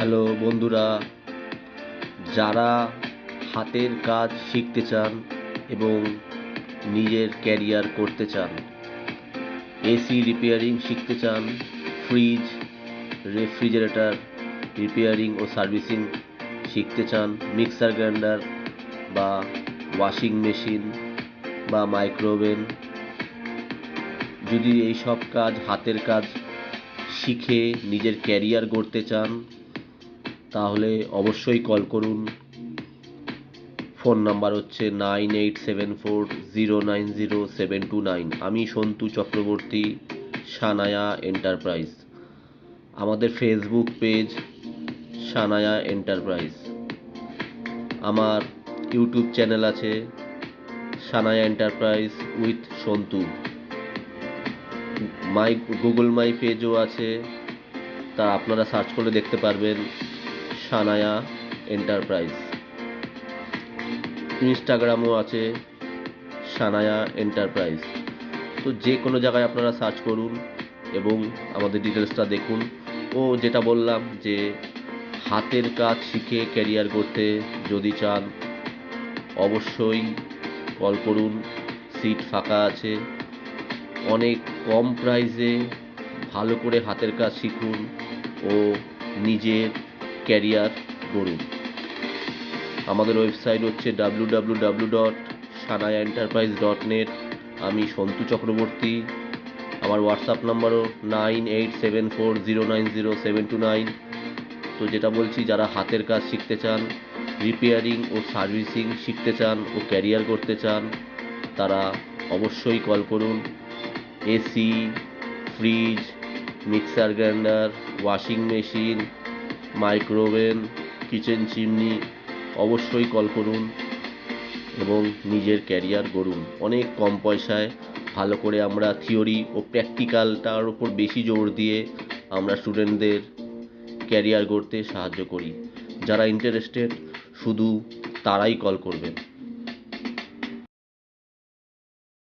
Hello বন্ধুরা, যারা হাতের কাজ শিখতে চান এবং নিজের ক্যারিয়ার করতে চান, এসি রিপেয়ারিং শিখতে চান, ফ্রিজ, রেফ্রিজারেটর রিপেয়ারিং ও সার্ভিসিং শিখতে চান, মিক্সার গ্রাইন্ডার বা ওয়াশিং মেশিন বা মাইক্রোওভেন, যদি এই সব কাজ হাতের কাজ শিখে নিজের ক্যারিয়ার গড়তে চান তাহলে অবশ্যই কল করুন। ফোন নাম্বার হচ্ছে 9874090729। আমি সন্তু চক্রবর্তী, শানায়া এন্টারপ্রাইজ। আমাদের ফেসবুক পেজ শানায়া এন্টারপ্রাইজ। আমার ইউটিউব চ্যানেল আছে Shanaya enterprise with Santu. Google my পেজও আছে, তা আপনারা সার্চ করে দেখতে পারবেন শানায়া এন্টারপ্রাইজ। ইনস্টাগ্রামও আছে শানায়া এন্টারপ্রাইজ। তো যে কোনো জায়গায় আপনারা সার্চ করুন এবং আমাদের ডিটেলসটা দেখুন। ও যেটা বললাম যে হাতের কাজ শিখে ক্যারিয়ার করতে যদি চান অবশ্যই কল করুন, সিট ফাঁকা আছে। অনেক কম প্রাইসে ভালো করে হাতের কাজ শিখুন ও নিজের ক্যারিয়ার গড়ুন। আমাদের ওয়েবসাইট হচ্ছে www.shanayaenterprise.net। আমি সন্তু চক্রবর্তী। আমার হোয়াটসঅ্যাপ নাম্বারও 9874090729। তো যেটা বলছি, যারা হাতের কাজ শিখতে চান, রিপেয়ারিং ও সার্ভিসিং শিখতে চান ও ক্যারিয়ার করতে চান, তারা অবশ্যই কল করুন। AC, fridge, mixer grinder, washing machine, micro oven, kitchen chimney, অবশ্যই কল করুন এবং নিজের ক্যারিয়ার গড়ুন। অনেক কম পয়সায় ভালো করে আমরা থিওরি ও প্র্যাকটিক্যালটার উপর বেশি জোর দিয়ে আমরা স্টুডেন্টদের ক্যারিয়ার গড়তে সাহায্য করি। যারা ইন্টারেস্টেড শুধু তারাই কল করবেন।